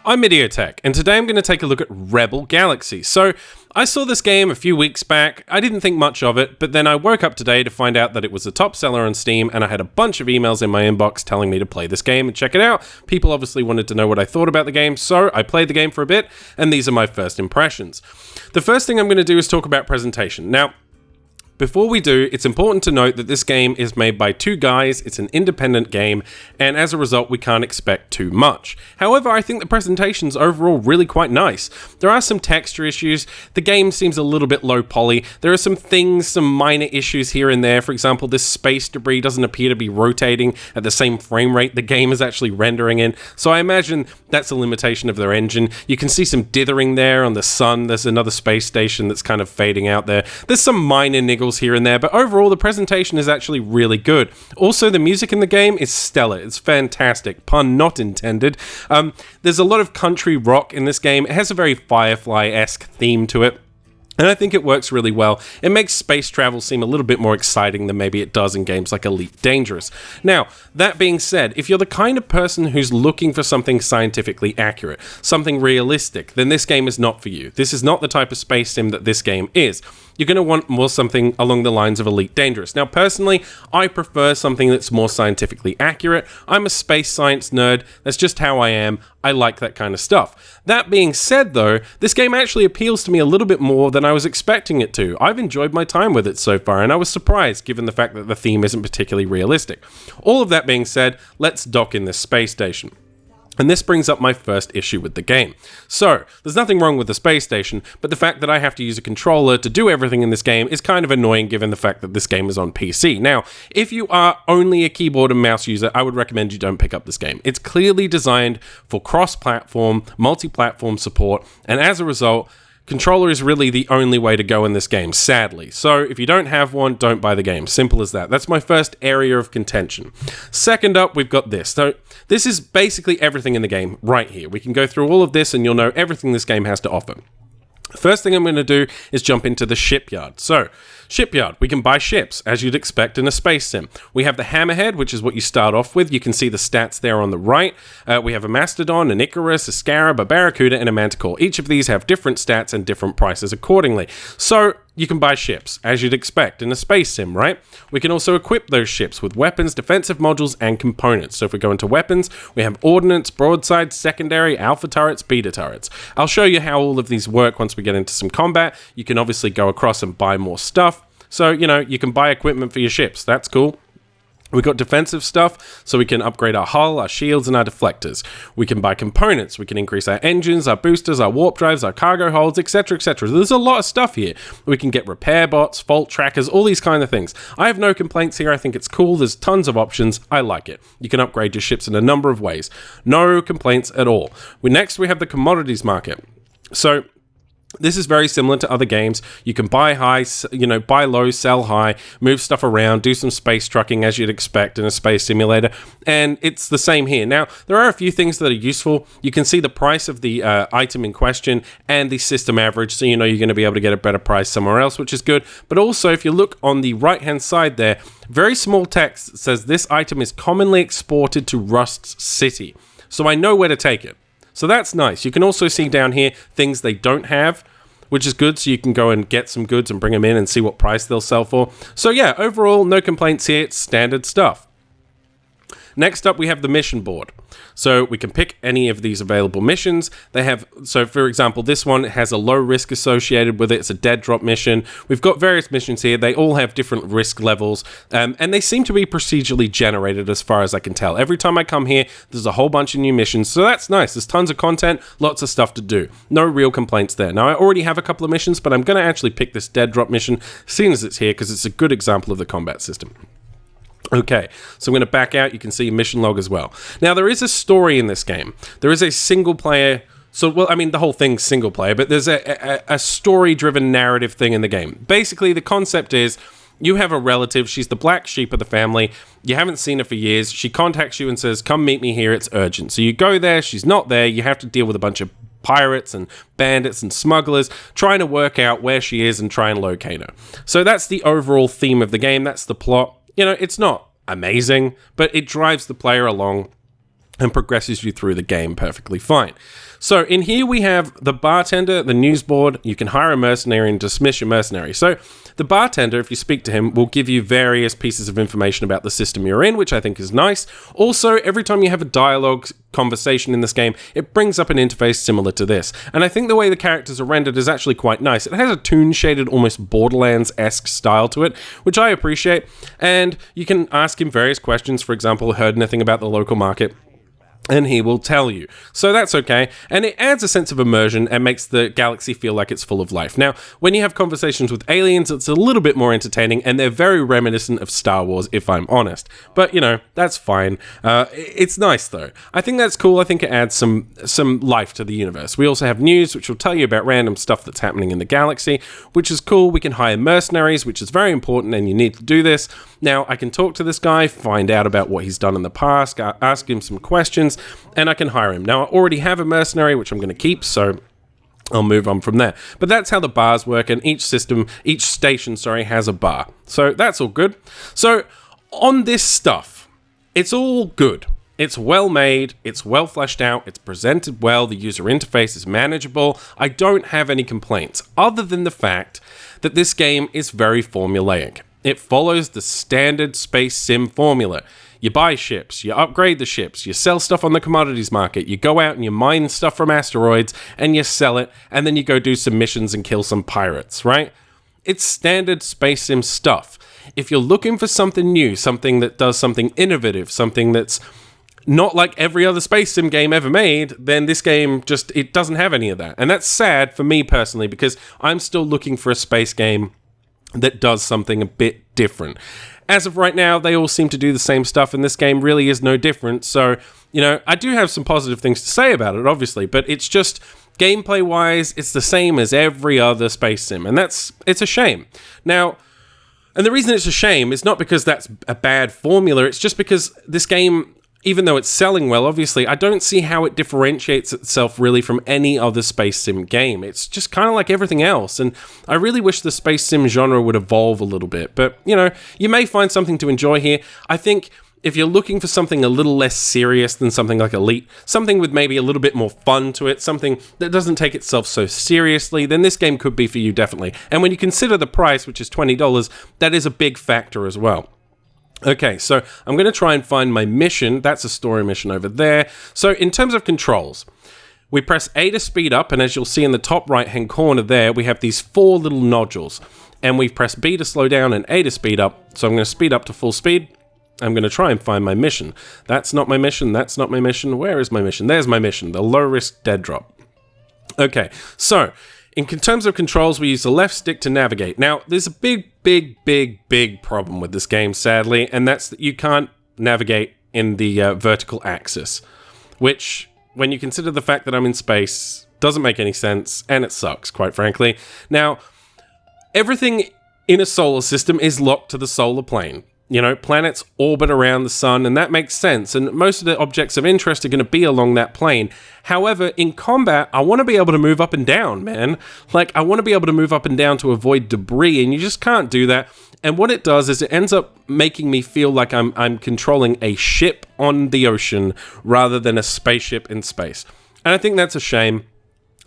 I'm Idiotech, and today I'm going to take a look at Rebel Galaxy. So, I saw this game a few weeks back, I didn't think much of it, but then I woke up today to find out that it was the top seller on Steam, and I had a bunch of emails in my inbox telling me to play this game and check it out. People obviously wanted to know what I thought about the game, so I played the game for a bit, and these are my first impressions. The first thing I'm going to do is talk about presentation. Now, before we do, it's important to note that this game is made by two guys, it's an independent game, and as a result, we can't expect too much. However, I think the presentation's overall really quite nice. There are some texture issues, the game seems a little bit low poly, there are some things, some minor issues here and there. For example, this space debris doesn't appear to be rotating at the same frame rate the game is actually rendering in, so I imagine that's a limitation of their engine. You can see some dithering there on the sun, there's another space station that's kind of fading out there. There's some minor niggles here and there, but overall the presentation is actually really good. Also, the music in the game is stellar. It's fantastic. Pun not intended. There's a lot of country rock in this game. It has a very Firefly-esque theme to it, and I think it works really well. It makes space travel seem a little bit more exciting than maybe it does in games like Elite Dangerous. Now, that being said, if you're the kind of person who's looking for something scientifically accurate, something realistic, then this game is not for you. This is not the type of space sim that this game is. You're going to want more something along the lines of Elite Dangerous. Now, personally, I prefer something that's more scientifically accurate. I'm a space science nerd. That's just how I am. I like that kind of stuff. That being said, though, this game actually appeals to me a little bit more than I was expecting it to. I've enjoyed my time with it so far, and I was surprised given the fact that the theme isn't particularly realistic. All of that being said, let's dock in this space station. And this brings up my first issue with the game. So, there's nothing wrong with the space station, but the fact that I have to use a controller to do everything in this game is kind of annoying given the fact that this game is on PC. Now, if you are only a keyboard and mouse user, I would recommend you don't pick up this game. It's clearly designed for cross-platform, multi-platform support, and as a result, controller is really the only way to go in this game, sadly. So if you don't have one, don't buy the game. Simple as that. That's my first area of contention. Second up, we've got this. So this is basically everything in the game right here. We can go through all of this and you'll know everything this game has to offer. First thing I'm going to do is jump into the Shipyard. So, Shipyard, we can buy ships, as you'd expect in a space sim. We have the Hammerhead, which is what you start off with. You can see the stats there on the right. We have a Mastodon, an Icarus, a Scarab, a Barracuda, and a Manticore. Each of these have different stats and different prices accordingly. So, you can buy ships, as you'd expect in a space sim, right? We can also equip those ships with weapons, defensive modules, and components. So if we go into weapons, we have ordnance, broadside, secondary, alpha turrets, beta turrets. I'll show you how all of these work once we get into some combat. You can obviously go across and buy more stuff. So, you can buy equipment for your ships. That's cool. We've got defensive stuff, so we can upgrade our hull, our shields, and our deflectors. We can buy components. We can increase our engines, our boosters, our warp drives, our cargo holds, etc., etc. There's a lot of stuff here. We can get repair bots, fault trackers, all these kind of things. I have no complaints here. I think it's cool. There's tons of options. I like it. You can upgrade your ships in a number of ways. No complaints at all. Next, we have the Commodities Market. So, this is very similar to other games. You can buy high, buy low, sell high, move stuff around, do some space trucking as you'd expect in a space simulator, and it's the same here. Now, there are a few things that are useful. You can see the price of the item in question and the system average, so you know you're going to be able to get a better price somewhere else, which is good. But also, if you look on the right-hand side there, very small text says this item is commonly exported to Rust's City. So I know where to take it. So that's nice. You can also see down here things they don't have, which is good, so you can go and get some goods and bring them in and see what price they'll sell for. So yeah, overall, no complaints here. It's standard stuff. Next up, we have the mission board. So we can pick any of these available missions. So for example, this one has a low risk associated with it. It's a dead drop mission. We've got various missions here. They all have different risk levels, and they seem to be procedurally generated as far as I can tell. Every time I come here, there's a whole bunch of new missions, so that's nice. There's tons of content, lots of stuff to do. No real complaints there. Now, I already have a couple of missions, but I'm going to actually pick this dead drop mission, seeing as it's here, because it's a good example of the combat system. Okay, so I'm going to back out. You can see a mission log as well. Now, there is a story in this game. There is a single player... the whole thing's single player, but there's a story-driven narrative thing in the game. Basically, the concept is you have a relative. She's the black sheep of the family. You haven't seen her for years. She contacts you and says, come meet me here. It's urgent. So you go there. She's not there. You have to deal with a bunch of pirates and bandits and smugglers trying to work out where she is and try and locate her. So that's the overall theme of the game. That's the plot. It's not amazing, but it drives the player along. and progresses you through the game perfectly fine. So in here we have the bartender, the news board. You can hire a mercenary and dismiss your mercenary. So the bartender, if you speak to him, will give you various pieces of information about the system you're in, which I think is nice. Also, every time you have a dialogue conversation in this game, it brings up an interface similar to this. And I think the way the characters are rendered is actually quite nice. It has a toon-shaded, almost Borderlands-esque style to it, which I appreciate. And you can ask him various questions. For example, heard anything about the local market? And he will tell you. So that's okay. And it adds a sense of immersion and makes the galaxy feel like it's full of life. Now, when you have conversations with aliens, it's a little bit more entertaining, and they're very reminiscent of Star Wars, if I'm honest. But, you know, that's fine. It's nice, though. I think that's cool. I think it adds some life to the universe. We also have news, which will tell you about random stuff that's happening in the galaxy, which is cool. We can hire mercenaries, which is very important, and you need to do this. Now, I can talk to this guy, find out about what he's done in the past, ask him some questions, and I can hire him. Now, I already have a mercenary, which I'm going to keep, so I'll move on from there. But that's how the bars work, and each station, has a bar. So that's all good. So on this stuff, it's all good. It's well made, it's well fleshed out, it's presented well, the user interface is manageable. I don't have any complaints, other than the fact that this game is very formulaic. It follows the standard space sim formula. You buy ships, you upgrade the ships, you sell stuff on the commodities market, you go out and you mine stuff from asteroids, and you sell it, and then you go do some missions and kill some pirates, right? It's standard space sim stuff. If you're looking for something new, something that does something innovative, something that's not like every other space sim game ever made, then this game it doesn't have any of that. And that's sad for me personally, because I'm still looking for a space game that does something a bit different. As of right now, they all seem to do the same stuff, and this game really is no different. So, you know, I do have some positive things to say about it, obviously, but it's just, gameplay-wise, it's the same as every other space sim, and it's a shame. Now, and the reason it's a shame is not because that's a bad formula, it's just because this game, even though it's selling well, obviously, I don't see how it differentiates itself really from any other space sim game. It's just kind of like everything else, and I really wish the space sim genre would evolve a little bit. But, you know, you may find something to enjoy here. I think if you're looking for something a little less serious than something like Elite, something with maybe a little bit more fun to it, something that doesn't take itself so seriously, then this game could be for you, definitely. And when you consider the price, which is $20, that is a big factor as well. Okay, so I'm going to try and find my mission. That's a story mission over there. So in terms of controls, we press A to speed up, and as you'll see in the top right-hand corner there, we have these 4 little nodules. And we press B to slow down and A to speed up. So I'm going to speed up to full speed. I'm going to try and find my mission. That's not my mission. That's not my mission. Where is my mission? There's my mission, the low-risk dead drop. Okay, so in terms of controls, we use the left stick to navigate. Now, there's a big problem with this game, sadly, and that's that you can't navigate in the vertical axis, which, when you consider the fact that I'm in space, doesn't make any sense, and it sucks, quite frankly. Now, everything in a solar system is locked to the solar plane. You know, planets orbit around the sun, and that makes sense, and most of the objects of interest are going to be along that plane. However, in combat, I want to be able to move up and down, man. Like, I want to be able to move up and down to avoid debris, and you just can't do that. And what it does is it ends up making me feel like I'm controlling a ship on the ocean rather than a spaceship in space. And I think that's a shame.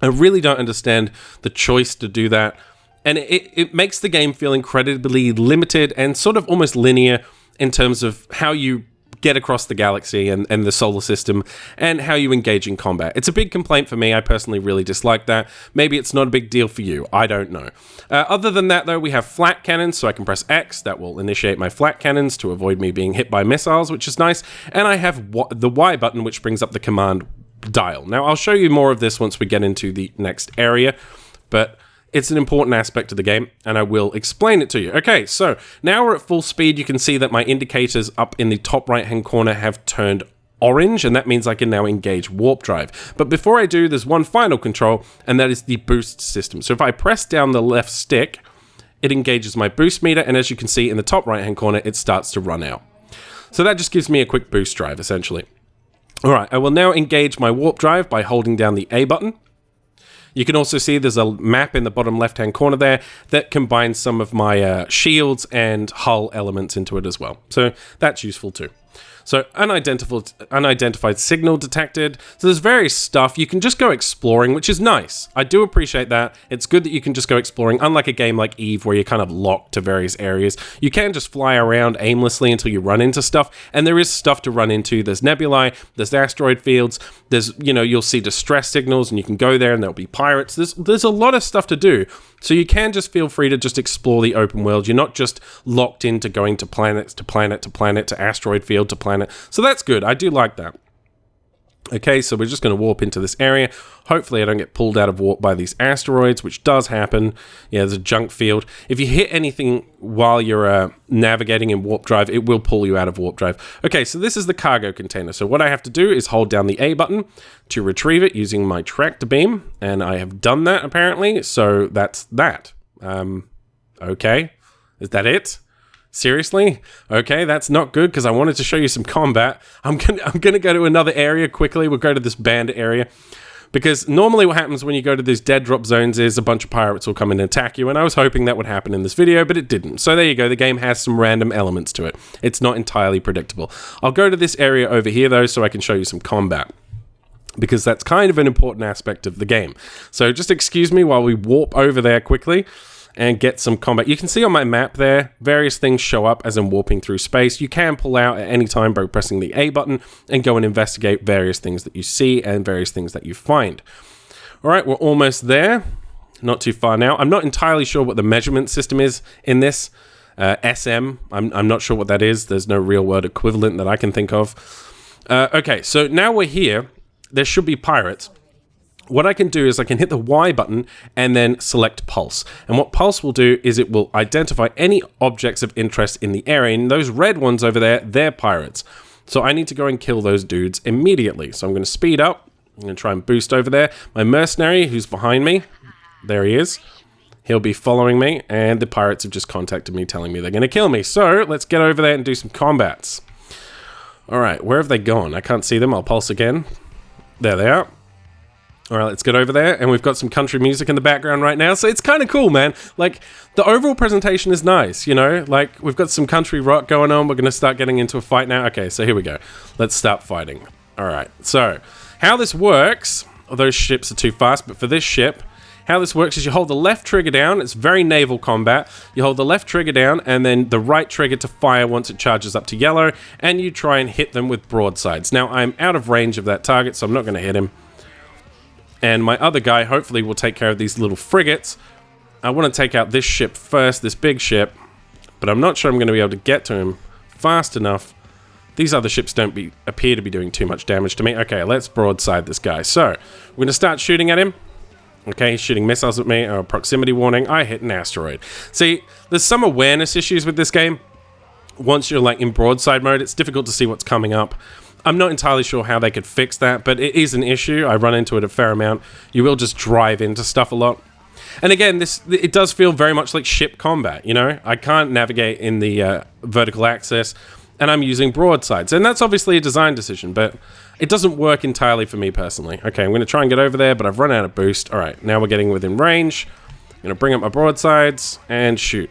I really don't understand the choice to do that. And it makes the game feel incredibly limited and sort of almost linear in terms of how you get across the galaxy and the solar system and how you engage in combat. It's a big complaint for me. I personally really dislike that. Maybe it's not a big deal for you. I don't know. Other than that, though, we have flat cannons, so I can press X. That will initiate my flat cannons to avoid me being hit by missiles, which is nice. And I have the Y button, which brings up the command dial. Now, I'll show you more of this once we get into the next area, but it's an important aspect of the game, and I will explain it to you. Okay, so now we're at full speed. You can see that my indicators up in the top right-hand corner have turned orange, and that means I can now engage warp drive. But before I do, there's one final control, and that is the boost system. So if I press down the left stick, it engages my boost meter, and as you can see in the top right-hand corner, it starts to run out. So that just gives me a quick boost drive, essentially. All right, I will now engage my warp drive by holding down the A button. You can also see there's a map in the bottom left-hand corner there that combines some of my shields and hull elements into it as well. So that's useful too. So unidentified signal detected. So there's various stuff. You can just go exploring, which is nice. I do appreciate that. It's good that you can just go exploring, unlike a game like Eve where you're kind of locked to various areas. You can just fly around aimlessly until you run into stuff, and there is stuff to run into. There's nebulae, there's asteroid fields, there's, you'll see distress signals, and you can go there and there'll be pirates. There's a lot of stuff to do. So you can just feel free to just explore the open world. You're not just locked into going to planet to planet to planet to asteroid field to planet. So that's good. I do like that. Okay, so we're just going to warp into this area. Hopefully I don't get pulled out of warp by these asteroids, which does happen. Yeah, there's a junk field. If you hit anything while you're navigating in warp drive, it will pull you out of warp drive. Okay, so this is the cargo container. So what I have to do is hold down the A button to retrieve it using my tractor beam, and I have done that apparently, so that's that. Okay, is that it? Seriously? Okay, that's not good because I wanted to show you some combat. I'm gonna go to another area quickly. We'll go to this bandit area because normally what happens when you go to these dead drop zones is a bunch of pirates will come in and attack you, and I was hoping that would happen in this video, but it didn't. So there you go. The game has some random elements to it. It's not entirely predictable. I'll go to this area over here though so I can show you some combat, because that's kind of an important aspect of the game. So just excuse me while we warp over there quickly and get some combat. You can see on my map there, various things show up as I'm warping through space. You can pull out at any time by pressing the A button and go and investigate various things that you see and various things that you find. All right, we're almost there. Not too far now. I'm not entirely sure what the measurement system is in this. SM, I'm not sure what that is. There's no real word equivalent that I can think of. Okay, so now we're here. There should be pirates. What I can do is I can hit the Y button and then select Pulse. And what Pulse will do is it will identify any objects of interest in the area. And those red ones over there, they're pirates. So I need to go and kill those dudes immediately. So I'm going to speed up. I'm going to try and boost over there. My mercenary, who's behind me, there he is. He'll be following me. And the pirates have just contacted me telling me they're going to kill me. So let's get over there and do some combats. All right, where have they gone? I can't see them. I'll pulse again. There they are. All right, let's get over there, and we've got some country music in the background right now, so it's kind of cool, man. Like, the overall presentation is nice, Like, we've got some country rock going on. We're going to start getting into a fight now. Okay, so here we go. Let's start fighting. All right, so how this works, those ships are too fast, but for this ship, how this works is you hold the left trigger down. It's very naval combat. You hold the left trigger down, and then the right trigger to fire once it charges up to yellow, and you try and hit them with broadsides. Now, I'm out of range of that target, so I'm not going to hit him. And my other guy hopefully will take care of these little frigates. I want to take out this ship first, this big ship, but I'm not sure I'm going to be able to get to him fast enough. These other ships don't appear to be doing too much damage to me. Okay, let's broadside this guy. So, we're going to start shooting at him. Okay, he's shooting missiles at me. Oh, proximity warning. I hit an asteroid. See, there's some awareness issues with this game. Once you're like in broadside mode, it's difficult to see what's coming up. I'm not entirely sure how they could fix that, but it is an issue. I run into it a fair amount. You will just drive into stuff a lot. And again, it does feel very much like ship combat, I can't navigate in the vertical axis, and I'm using broadsides. And that's obviously a design decision, but it doesn't work entirely for me personally. Okay, I'm going to try and get over there, but I've run out of boost. All right, now we're getting within range. I'm going to bring up my broadsides and shoot.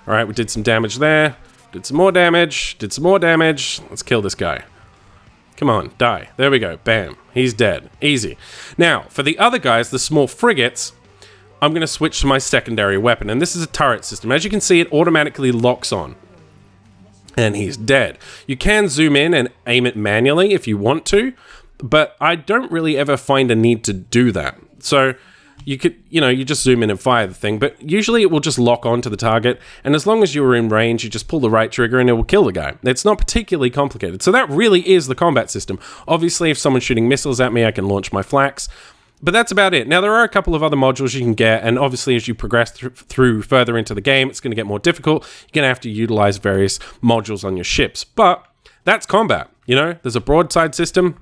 All right, we did some damage there. Did some more damage. Did some more damage. Let's kill this guy. Come on, die. There we go. Bam. He's dead. Easy. Now, for the other guys, the small frigates, I'm going to switch to my secondary weapon. And this is a turret system. As you can see, it automatically locks on. And he's dead. You can zoom in and aim it manually if you want to, but I don't really ever find a need to do that. So you could, you just zoom in and fire the thing, but usually it will just lock onto the target, and as long as you're in range, you just pull the right trigger and it will kill the guy. It's not particularly complicated. So that really is the combat system. Obviously, if someone's shooting missiles at me, I can launch my flaks, but that's about it. Now, there are a couple of other modules you can get, and obviously as you progress through further into the game, it's going to get more difficult. You're going to have to utilize various modules on your ships, but that's combat. There's a broadside system.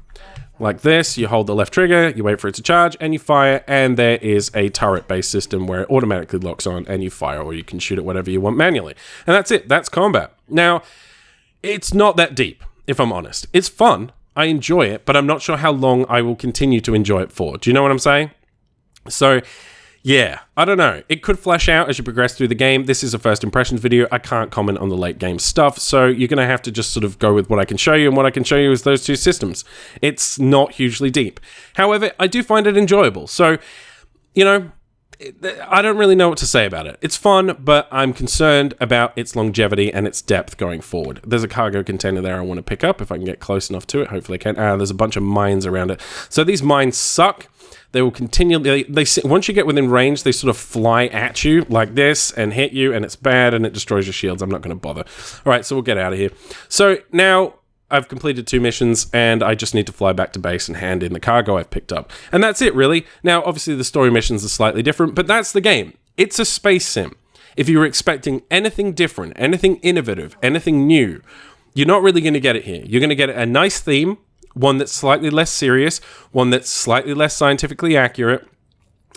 Like this, you hold the left trigger, you wait for it to charge, and you fire, and there is a turret-based system where it automatically locks on, and you fire, or you can shoot it whatever you want manually. And that's it. That's combat. Now, it's not that deep, if I'm honest. It's fun. I enjoy it, but I'm not sure how long I will continue to enjoy it for. Do you know what I'm saying? So, Yeah, I don't know. It could flesh out as you progress through the game. This is a first impressions video. I can't comment on the late game stuff, so you're going to have to just sort of go with what I can show you, and what I can show you is those two systems. It's not hugely deep. However, I do find it enjoyable. So, you know, I don't really know what to say about it. It's fun, but I'm concerned about its longevity and its depth going forward. There's a cargo container there I want to pick up if I can get close enough to it. Hopefully I can. There's a bunch of mines around it. So these mines suck. They will continually, once you get within range, they sort of fly at you like this and hit you, and it's bad, and it destroys your shields. I'm not going to bother. All right, so we'll get out of here. So now I've completed 2 missions, and I just need to fly back to base and hand in the cargo I've picked up. And that's it, really. Now, obviously, the story missions are slightly different, but that's the game. It's a space sim. If you were expecting anything different, anything innovative, anything new, you're not really going to get it here. You're going to get a nice theme, one that's slightly less serious, one that's slightly less scientifically accurate,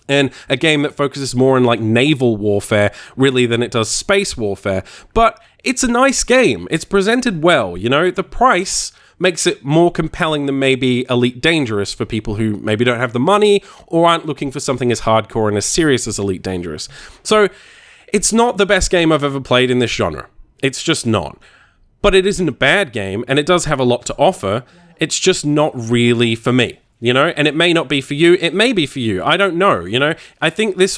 and a game that focuses more on like naval warfare really than it does space warfare. But it's a nice game. It's presented well, you know. The price makes it more compelling than maybe Elite Dangerous for people who maybe don't have the money or aren't looking for something as hardcore and as serious as Elite Dangerous. So it's not the best game I've ever played in this genre. It's just not. But it isn't a bad game, and it does have a lot to offer. It's just not really for me, you know, and it may not be for you. It may be for you. I don't know, you know. I think this,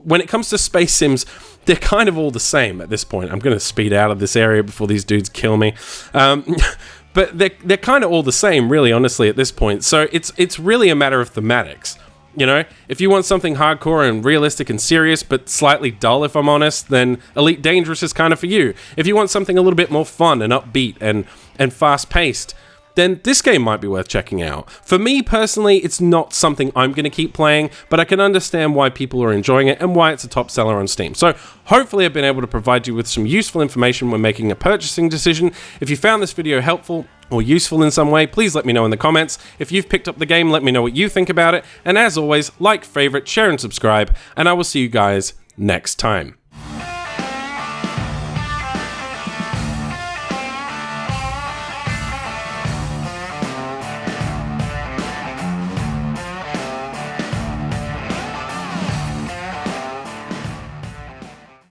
when it comes to space sims, they're kind of all the same at this point. I'm going to speed out of this area before these dudes kill me. But they're kind of all the same, really, honestly, at this point. So it's really a matter of thematics. You know, if you want something hardcore and realistic and serious, but slightly dull, if I'm honest, then Elite Dangerous is kind of for you. If you want something a little bit more fun and upbeat and fast-paced, then this game might be worth checking out. For me, personally, it's not something I'm going to keep playing, but I can understand why people are enjoying it and why it's a top seller on Steam. So hopefully I've been able to provide you with some useful information when making a purchasing decision. If you found this video helpful or useful in some way, please let me know in the comments. If you've picked up the game, let me know what you think about it. And as always, like, favorite, share, and subscribe, and I will see you guys next time.